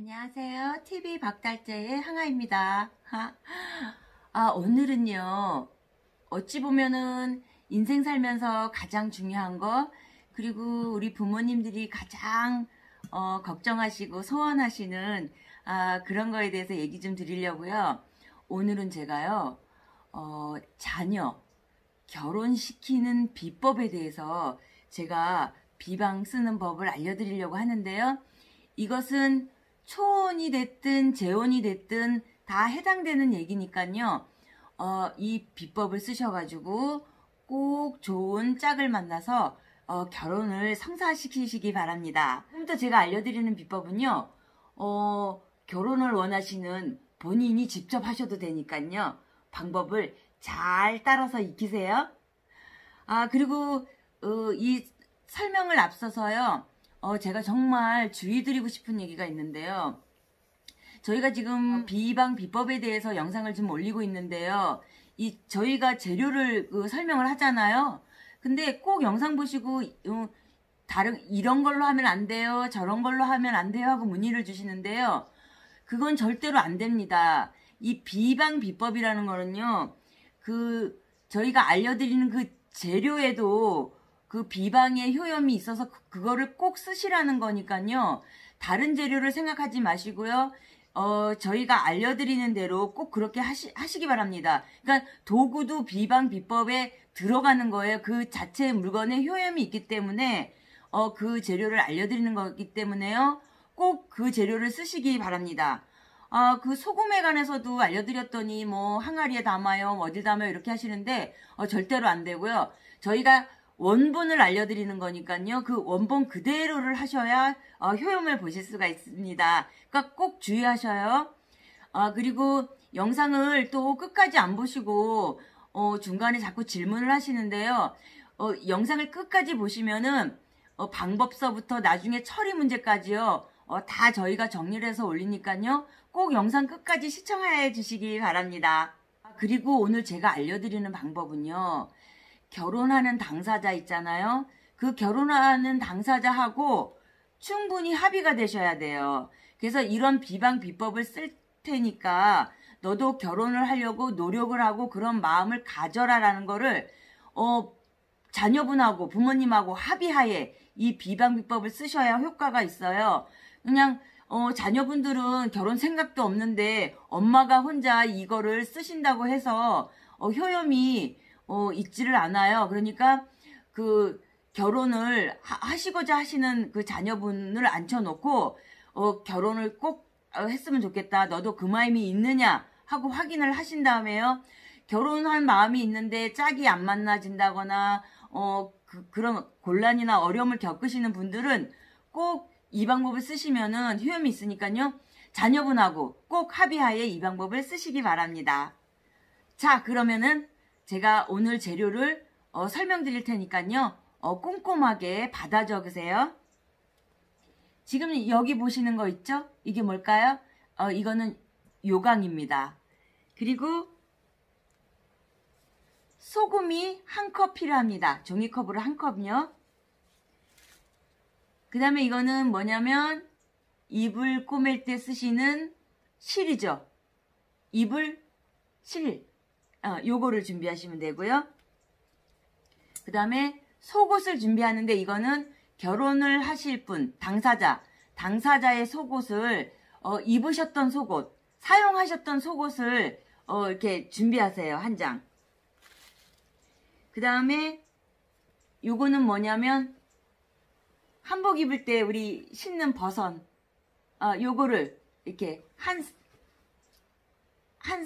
안녕하세요. TV 박달재의 항아입니다. 오늘은요, 어찌 보면은 인생 살면서 가장 중요한 거, 그리고 우리 부모님들이 가장 걱정하시고 소원하시는 그런 거에 대해서 얘기 좀 드리려고요. 오늘은 제가요, 자녀, 결혼시키는 비법에 대해서 제가 비방 쓰는 법을 알려드리려고 하는데요. 이것은 초혼이 됐든 재혼이 됐든 다 해당되는 얘기니까요. 이 비법을 쓰셔가지고 꼭 좋은 짝을 만나서 결혼을 성사시키시기 바랍니다. 지금부터 제가 알려드리는 비법은요. 결혼을 원하시는 본인이 직접 하셔도 되니까요. 방법을 잘 따라서 익히세요. 그리고 이 설명을 앞서서요. 제가 정말 주의 드리고 싶은 얘기가 있는데요. 저희가 지금 비방 비법에 대해서 영상을 좀 올리고 있는데요. 저희가 재료를 설명을 하잖아요. 근데 꼭 영상 보시고 이런 걸로 하면 안 돼요. 저런 걸로 하면 안 돼요 하고 문의를 주시는데요. 그건 절대로 안 됩니다. 이 비방 비법이라는 거는요. 저희가 알려드리는 그 재료에도 그 비방의 효염이 있어서 그거를 꼭 쓰시라는 거니까요. 다른 재료를 생각하지 마시고요. 저희가 알려드리는 대로 꼭 그렇게 하시기 바랍니다. 그러니까 도구도 비방 비법에 들어가는 거예요. 그 자체 물건에 효염이 있기 때문에 그 재료를 알려드리는 거기 때문에요. 꼭 그 재료를 쓰시기 바랍니다. 그 소금에 관해서도 알려드렸더니 뭐 항아리에 담아요, 어딜 담아요 이렇게 하시는데 절대로 안 되고요. 저희가 원본을 알려드리는 거니까요. 그 원본 그대로를 하셔야 효용을 보실 수가 있습니다. 그러니까 꼭 주의하셔요. 그리고 영상을 또 끝까지 안 보시고 중간에 자꾸 질문을 하시는데요. 영상을 끝까지 보시면은 방법서부터 나중에 처리 문제까지요. 다 저희가 정리를 해서 올리니까요. 꼭 영상 끝까지 시청해 주시기 바랍니다. 그리고 오늘 제가 알려드리는 방법은요. 결혼하는 당사자 있잖아요. 그 결혼하는 당사자하고 충분히 합의가 되셔야 돼요. 그래서 이런 비방 비법을 쓸 테니까 너도 결혼을 하려고 노력을 하고 그런 마음을 가져라라는 거를 자녀분하고 부모님하고 합의하에 이 비방 비법을 쓰셔야 효과가 있어요. 그냥 자녀분들은 결혼 생각도 없는데 엄마가 혼자 이거를 쓰신다고 해서 효염이 있지를 않아요. 그러니까 그 결혼을 하시고자 하시는 그 자녀분을 앉혀놓고 결혼을 꼭 했으면 좋겠다. 너도 그 마음이 있느냐 하고 확인을 하신 다음에요. 결혼한 마음이 있는데 짝이 안 만나진다거나 그런 곤란이나 어려움을 겪으시는 분들은 꼭 이 방법을 쓰시면은 효험이 있으니까요. 자녀분하고 꼭 합의하에 이 방법을 쓰시기 바랍니다. 자, 그러면은 제가 오늘 재료를 설명드릴 테니까요. 꼼꼼하게 받아 적으세요. 지금 여기 보시는 거 있죠? 이게 뭘까요? 이거는 요강입니다. 그리고 소금이 1컵 필요합니다. 종이컵으로 1컵요. 그 다음에 이거는 뭐냐면 이불 꼬맬 때 쓰시는 실이죠. 이불 실. 요거를 준비하시면 되고요. 그 다음에 속옷을 준비하는데 이거는 결혼을 하실 분, 당사자의 속옷을 입으셨던 속옷, 사용하셨던 속옷을 이렇게 준비하세요. 한 장. 그 다음에 요거는 뭐냐면 한복 입을 때 우리 신는 버선, 요거를 이렇게 한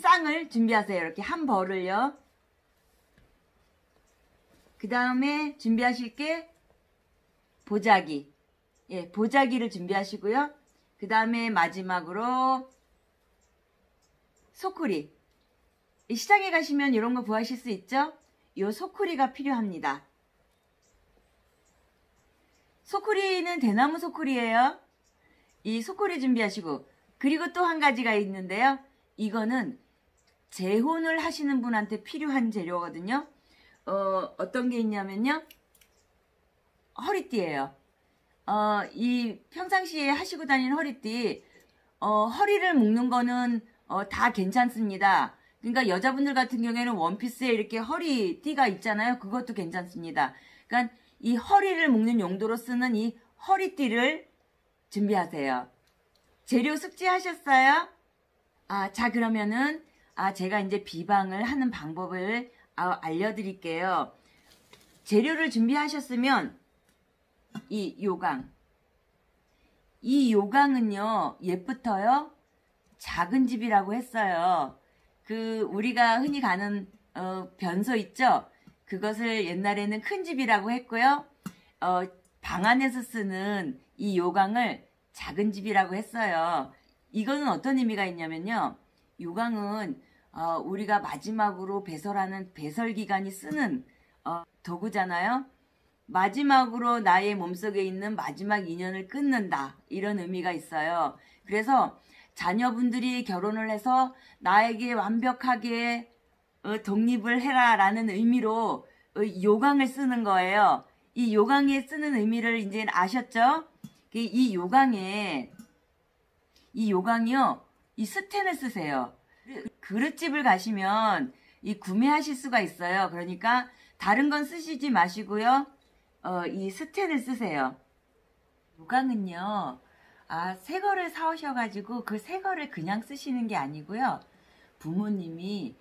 쌍을 준비하세요. 이렇게 한 벌을요. 그 다음에 준비하실 게 보자기. 예, 보자기를 준비하시고요. 그 다음에 마지막으로 소쿠리. 시장에 가시면 이런 거 구하실 수 있죠? 요 소쿠리가 필요합니다. 소쿠리는 대나무 소쿠리예요. 이 소쿠리 준비하시고, 그리고 또 한 가지가 있는데요. 이거는 재혼을 하시는 분한테 필요한 재료거든요. 어떤 게 있냐면요. 허리띠예요. 이 평상시에 하시고 다니는 허리띠, 허리를 묶는 거는 다 괜찮습니다. 그러니까 여자분들 같은 경우에는 원피스에 이렇게 허리띠가 있잖아요. 그것도 괜찮습니다. 그러니까 이 허리를 묶는 용도로 쓰는 이 허리띠를 준비하세요. 재료 숙지하셨어요? 자, 그러면은 제가 이제 비방을 하는 방법을 알려드릴게요. 재료를 준비하셨으면 이 요강. 이 요강은요, 옛부터요, 작은 집이라고 했어요. 우리가 흔히 가는, 변소 있죠? 그것을 옛날에는 큰 집이라고 했고요. 방 안에서 쓰는 이 요강을 작은 집이라고 했어요. 이거는 어떤 의미가 있냐면요. 요강은, 우리가 마지막으로 배설하는 배설기관이 쓰는, 도구잖아요. 마지막으로 나의 몸속에 있는 마지막 인연을 끊는다. 이런 의미가 있어요. 그래서 자녀분들이 결혼을 해서 나에게 완벽하게 독립을 해라 라는 의미로 요강을 쓰는 거예요. 이 요강에 쓰는 의미를 이제 아셨죠? 이 요강이요, 이 스텐을 쓰세요. 그릇집을 가시면 구매하실 수가 있어요. 그러니까 다른 건 쓰시지 마시고요. 이 스텐을 쓰세요. 요강은요, 새 거를 사오셔가지고 그 새 거를 그냥 쓰시는 게 아니고요. 부모님이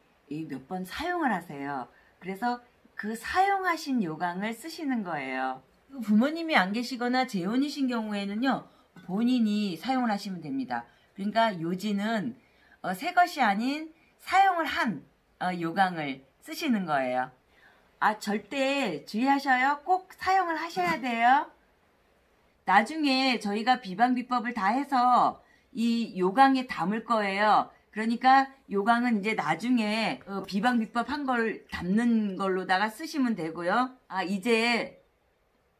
몇 번 사용을 하세요. 그래서 그 사용하신 요강을 쓰시는 거예요. 부모님이 안 계시거나 재혼이신 경우에는요, 본인이 사용을 하시면 됩니다. 그러니까 요지는 새 것이 아닌 사용을 한 요강을 쓰시는 거예요. 절대 주의하셔요. 꼭 사용을 하셔야 돼요. 나중에 저희가 비방 비법을 다 해서 이 요강에 담을 거예요. 그러니까 요강은 이제 나중에 비방 비법 한 걸 담는 걸로다가 쓰시면 되고요. 이제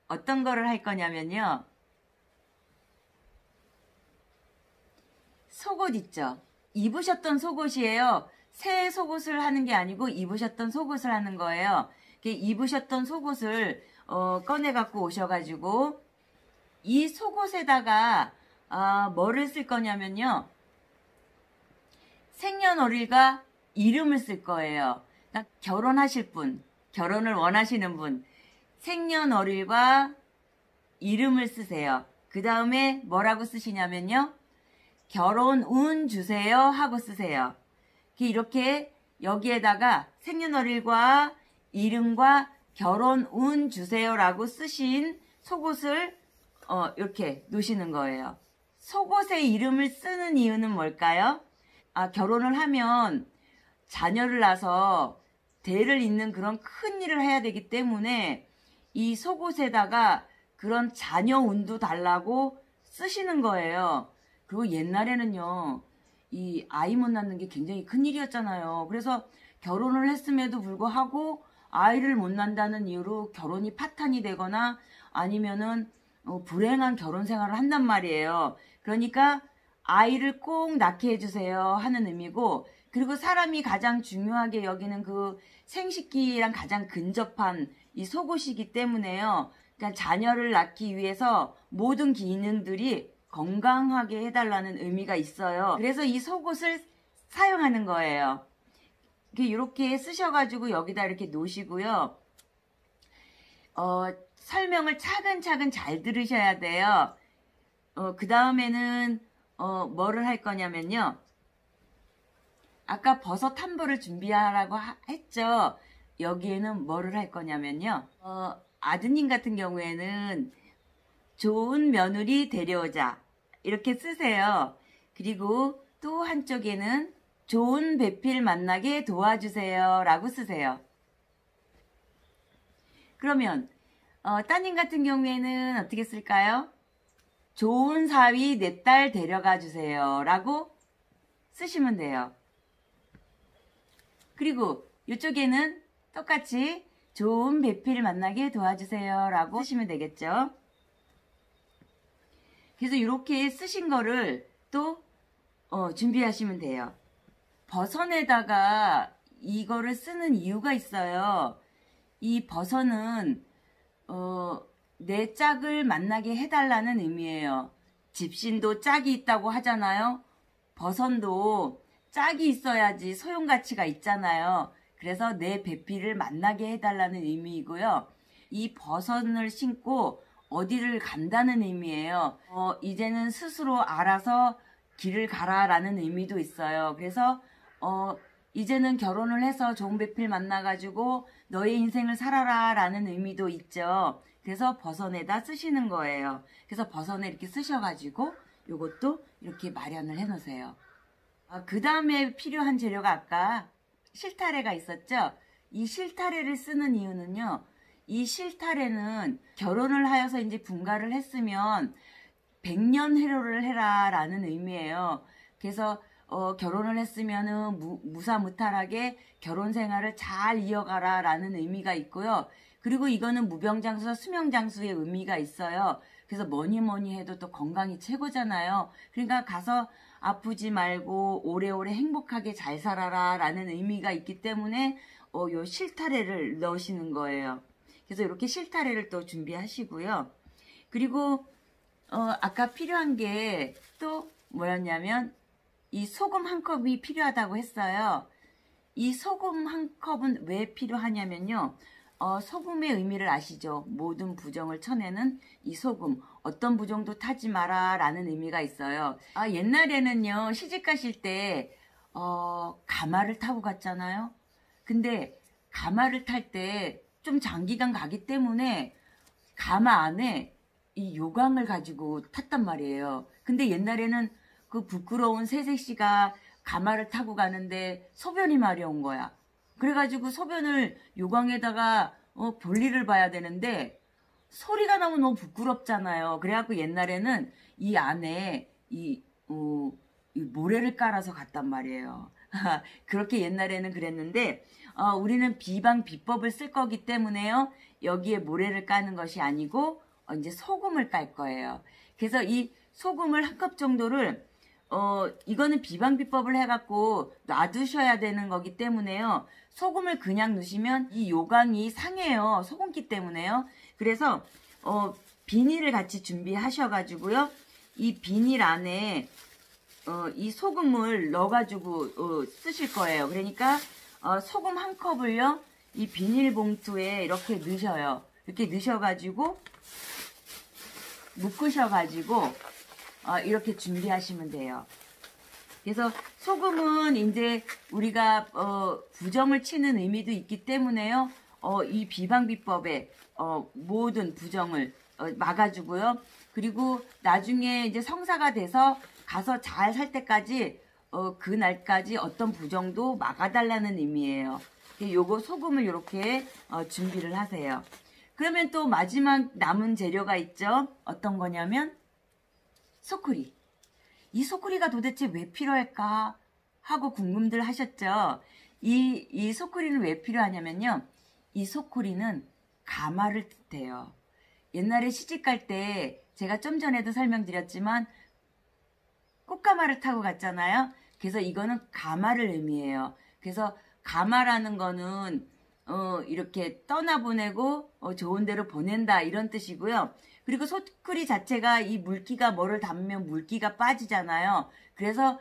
어떤 거를 할 거냐면요. 속옷 있죠? 입으셨던 속옷이에요. 새 속옷을 하는 게 아니고 입으셨던 속옷을 하는 거예요. 입으셨던 속옷을 꺼내 갖고 오셔가지고 이 속옷에다가 뭐를 쓸 거냐면요, 생년월일과 이름을 쓸 거예요. 그러니까 결혼하실 분, 결혼을 원하시는 분, 생년월일과 이름을 쓰세요. 그 다음에 뭐라고 쓰시냐면요, 결혼 운 주세요 하고 쓰세요. 이렇게 여기에다가 생년월일과 이름과 결혼 운 주세요라고 쓰신 속옷을 이렇게 놓으시는 거예요. 속옷에 이름을 쓰는 이유는 뭘까요? 결혼을 하면 자녀를 낳아서 대를 잇는 그런 큰 일을 해야 되기 때문에 이 속옷에다가 그런 자녀 운도 달라고 쓰시는 거예요. 그리고 옛날에는요, 이 아이 못 낳는 게 굉장히 큰 일이었잖아요. 그래서 결혼을 했음에도 불구하고 아이를 못 낳는다는 이유로 결혼이 파탄이 되거나 아니면은 불행한 결혼 생활을 한단 말이에요. 그러니까 아이를 꼭 낳게 해주세요 하는 의미고, 그리고 사람이 가장 중요하게 여기는 그 생식기랑 가장 근접한 이 속옷이기 때문에요. 그러니까 자녀를 낳기 위해서 모든 기능들이 건강하게 해달라는 의미가 있어요. 그래서 이 속옷을 사용하는 거예요. 이렇게 쓰셔가지고 여기다 이렇게 놓으시고요. 설명을 차근차근 잘 들으셔야 돼요. 그 다음에는 뭐를 할 거냐면요. 아까 버섯 한 벌을 준비하라고 했죠. 여기에는 뭐를 할 거냐면요. 아드님 같은 경우에는 좋은 며느리 데려오자 이렇게 쓰세요. 그리고 또 한쪽에는 좋은 배필 만나게 도와주세요 라고 쓰세요. 그러면 따님 같은 경우에는 어떻게 쓸까요? 좋은 사위 내 딸 데려가 주세요 라고 쓰시면 돼요. 그리고 이쪽에는 똑같이 좋은 배필 만나게 도와주세요 라고 쓰시면 되겠죠. 그래서 이렇게 쓰신 거를 또 준비하시면 돼요. 버선에다가 이거를 쓰는 이유가 있어요. 이 버선은 내 짝을 만나게 해달라는 의미예요. 집신도 짝이 있다고 하잖아요. 버선도 짝이 있어야지 소용가치가 있잖아요. 그래서 내 배필을 만나게 해달라는 의미이고요. 이 버선을 신고 어디를 간다는 의미예요. 이제는 스스로 알아서 길을 가라라는 의미도 있어요. 그래서 이제는 결혼을 해서 좋은 배필 만나가지고 너의 인생을 살아라 라는 의미도 있죠. 그래서 버선에다 쓰시는 거예요. 그래서 버선에 이렇게 쓰셔가지고 요것도 이렇게 마련을 해 놓으세요. 그 다음에 필요한 재료가 아까 실타래가 있었죠. 이 실타래를 쓰는 이유는요. 이 실타래는 결혼을 하여서 이제 분가를 했으면 백년해로를 해라 라는 의미예요. 그래서 결혼을 했으면은 무사무탈하게 결혼 생활을 잘 이어가라 라는 의미가 있고요. 그리고 이거는 무병장수와 수명장수의 의미가 있어요. 그래서 뭐니 해도 또 건강이 최고잖아요. 그러니까 가서 아프지 말고 오래오래 행복하게 잘 살아라 라는 의미가 있기 때문에 요 실타래를 넣으시는 거예요. 그래서 이렇게 실타래를 또 준비하시고요. 그리고 아까 필요한 게 또 뭐였냐면 이 소금 한 컵이 필요하다고 했어요. 이 소금 한 컵은 왜 필요하냐면요. 소금의 의미를 아시죠? 모든 부정을 쳐내는 이 소금. 어떤 부정도 타지 마라 라는 의미가 있어요. 옛날에는요. 시집 가실 때 가마를 타고 갔잖아요. 근데 가마를 탈 때 좀 장기간 가기 때문에 가마 안에 이 요강을 가지고 탔단 말이에요. 근데 옛날에는 그 부끄러운 새색시가 가마를 타고 가는데 소변이 마려운 거야. 그래가지고 소변을 요강에다가 볼일을 봐야 되는데 소리가 나면 너무 부끄럽잖아요. 그래갖고 옛날에는 이 안에 이 모래를 깔아서 갔단 말이에요. 그렇게 옛날에는 그랬는데 우리는 비방 비법을 쓸 거기 때문에요. 여기에 모래를 까는 것이 아니고 이제 소금을 깔 거예요. 그래서 이 소금을 한 컵 정도를 이거는 비방 비법을 해갖고 놔두셔야 되는 거기 때문에요. 소금을 그냥 넣으시면 이 요강이 상해요. 소금기 때문에요. 그래서 비닐을 같이 준비하셔가지고요. 이 비닐 안에 이 소금을 넣어가지고 쓰실 거예요. 그러니까 소금 한 컵을요. 이 비닐봉투에 이렇게 넣으셔요. 이렇게 넣으셔가지고 묶으셔가지고 이렇게 준비하시면 돼요. 그래서 소금은 이제 우리가 부정을 치는 의미도 있기 때문에요. 이 비방비법에 모든 부정을 막아주고요. 그리고 나중에 이제 성사가 돼서 가서 잘 살 때까지 그날까지 어떤 부정도 막아달라는 의미예요. 요거 소금을 이렇게 준비를 하세요. 그러면 또 마지막 남은 재료가 있죠. 어떤 거냐면 소쿠리. 이 소쿠리가 도대체 왜 필요할까 하고 궁금들 하셨죠. 이 소쿠리는 왜 필요하냐면요. 이 소쿠리는 가마를 뜻해요. 옛날에 시집갈 때 제가 좀 전에도 설명드렸지만 꽃가마를 타고 갔잖아요. 그래서 이거는 가마를 의미해요. 그래서 가마라는 거는 이렇게 떠나보내고 좋은 데로 보낸다 이런 뜻이고요. 그리고 소쿠리 자체가 이 물기가 뭐를 담으면 물기가 빠지잖아요. 그래서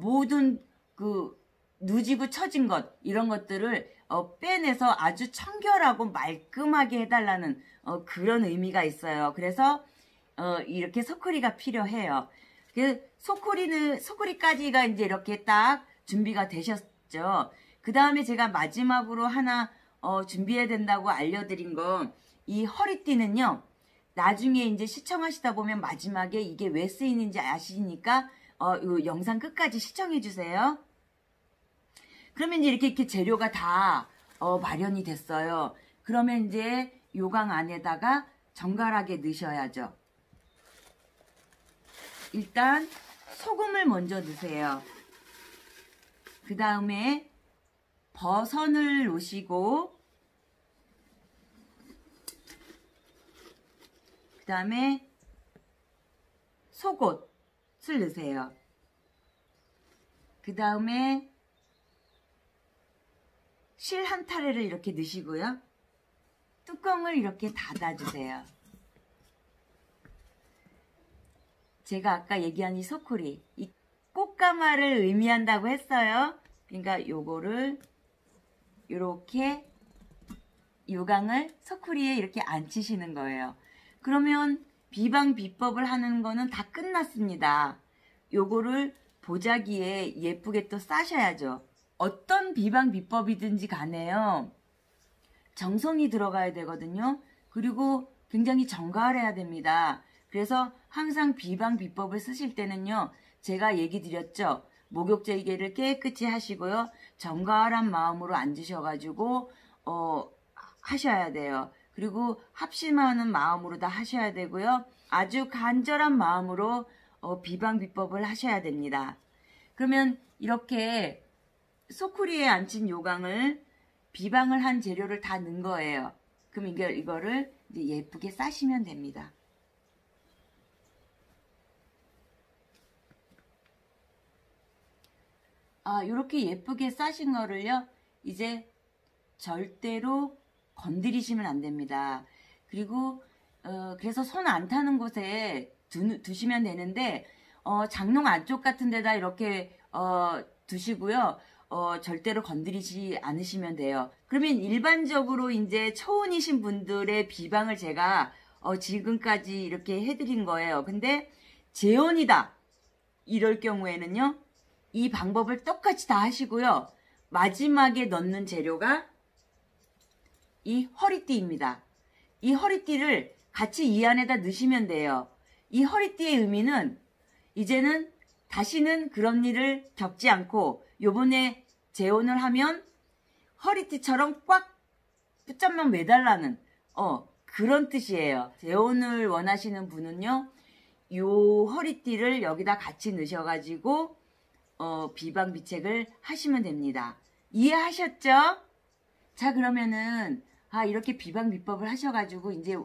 모든 그 누지고 처진 것 이런 것들을 빼내서 아주 청결하고 말끔하게 해달라는 그런 의미가 있어요. 그래서 이렇게 소쿠리가 필요해요. 그 소쿠리까지가 이제 이렇게 딱 준비가 되셨죠. 그 다음에 제가 마지막으로 하나 준비해야 된다고 알려드린 건 이 허리띠는요. 나중에 이제 시청하시다 보면 마지막에 이게 왜 쓰이는지 아시니까 이 영상 끝까지 시청해 주세요. 그러면 이제 이렇게 재료가 다 마련이 됐어요. 그러면 이제 요강 안에다가 정갈하게 넣으셔야죠. 일단 소금을 먼저 넣으세요. 그 다음에 버선을 놓으시고 그 다음에 속옷을 넣으세요. 그 다음에 실 한 타래를 이렇게 넣으시고요. 뚜껑을 이렇게 닫아주세요. 제가 아까 얘기한 이 소쿠리, 꼭 꽃가마를 의미한다고 했어요. 그러니까 요거를 요렇게 요강을 소쿠리에 이렇게 앉히시는 거예요. 그러면 비방 비법을 하는 거는 다 끝났습니다. 요거를 보자기에 예쁘게 또 싸셔야죠. 어떤 비방 비법이든지 간에요. 정성이 들어가야 되거든요. 그리고 굉장히 정갈해야 됩니다. 그래서 항상 비방 비법을 쓰실 때는요. 제가 얘기 드렸죠. 목욕제기를 깨끗이 하시고요. 정갈한 마음으로 앉으셔가지고 하셔야 돼요. 그리고 합심하는 마음으로 다 하셔야 되고요. 아주 간절한 마음으로 비방 비법을 하셔야 됩니다. 그러면 이렇게 소쿠리에 앉힌 요강을 비방을 한 재료를 다 넣은 거예요. 그럼 이거를 이제 예쁘게 싸시면 됩니다. 이렇게 예쁘게 싸신 거를요. 이제 절대로 건드리시면 안 됩니다. 그리고 그래서 손 안 타는 곳에 두시면 되는데 장롱 안쪽 같은 데다 이렇게 두시고요. 절대로 건드리지 않으시면 돼요. 그러면 일반적으로 이제 초혼이신 분들의 비방을 제가 지금까지 이렇게 해드린 거예요. 근데 재혼이다 이럴 경우에는요. 이 방법을 똑같이 다 하시고요. 마지막에 넣는 재료가 이 허리띠입니다. 이 허리띠를 같이 이 안에다 넣으시면 돼요. 이 허리띠의 의미는 이제는 다시는 그런 일을 겪지 않고 요번에 재혼을 하면 허리띠처럼 꽉 붙잡면 매달라는 그런 뜻이에요. 재혼을 원하시는 분은요. 요 허리띠를 여기다 같이 넣으셔가지고 비방 비책을 하시면 됩니다. 이해하셨죠? 자, 그러면은 이렇게 비방 비법을 하셔가지고 이제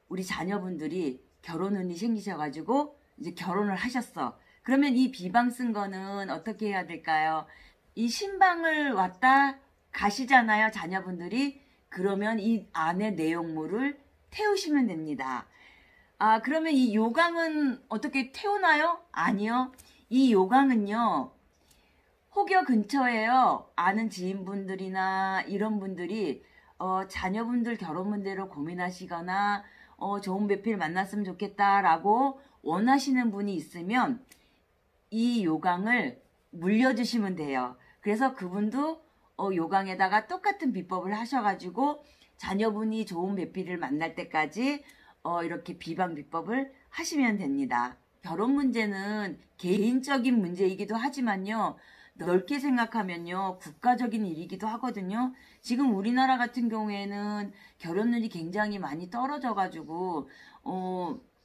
우리 자녀분들이 결혼운이 생기셔가지고 이제 결혼을 하셨어. 그러면 이 비방 쓴 거는 어떻게 해야 될까요? 이 신방을 왔다 가시잖아요, 자녀분들이. 그러면 이 안에 내용물을 태우시면 됩니다. 그러면 이 요강은 어떻게 태우나요? 아니요. 이 요강은요. 혹여 근처에요. 아는 지인분들이나 이런 분들이 자녀분들 결혼 문제로 고민하시거나 좋은 배필 만났으면 좋겠다라고 원하시는 분이 있으면 이 요강을 물려주시면 돼요. 그래서 그분도 요강에다가 똑같은 비법을 하셔가지고 자녀분이 좋은 배필을 만날 때까지 이렇게 비방 비법을 하시면 됩니다. 결혼 문제는 개인적인 문제이기도 하지만요. 넓게 생각하면요. 국가적인 일이기도 하거든요. 지금 우리나라 같은 경우에는 결혼율이 굉장히 많이 떨어져가지고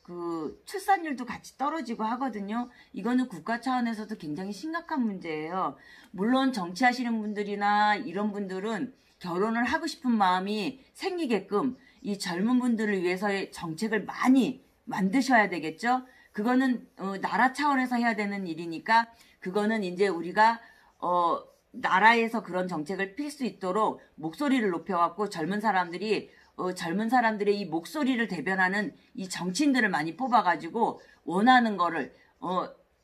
그 출산율도 같이 떨어지고 하거든요. 이거는 국가 차원에서도 굉장히 심각한 문제예요. 물론 정치하시는 분들이나 이런 분들은 결혼을 하고 싶은 마음이 생기게끔 이 젊은 분들을 위해서의 정책을 많이 만드셔야 되겠죠. 그거는 나라 차원에서 해야 되는 일이니까 그거는 이제 우리가 나라에서 그런 정책을 필 수 있도록 목소리를 높여갖고 젊은 사람들의 이 목소리를 대변하는 이 정치인들을 많이 뽑아가지고 원하는 거를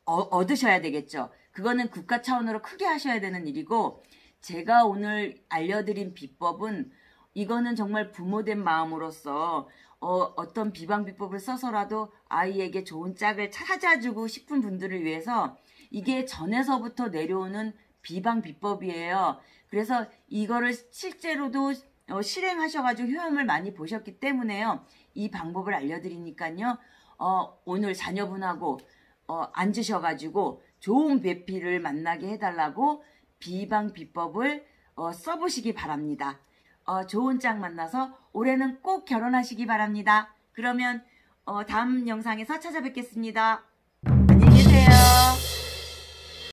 얻으셔야 되겠죠. 그거는 국가 차원으로 크게 하셔야 되는 일이고, 제가 오늘 알려드린 비법은 이거는 정말 부모된 마음으로서 어떤 비방 비법을 써서라도 아이에게 좋은 짝을 찾아주고 싶은 분들을 위해서 이게 전에서부터 내려오는 비방 비법이에요. 그래서 이거를 실제로도 실행하셔가지고 효험을 많이 보셨기 때문에요. 이 방법을 알려드리니까요. 오늘 자녀분하고 앉으셔가지고 좋은 배필을 만나게 해달라고 비방 비법을 써보시기 바랍니다. 좋은 짝 만나서 올해는 꼭 결혼하시기 바랍니다. 그러면 다음 영상에서 찾아뵙겠습니다. 안녕히 계세요.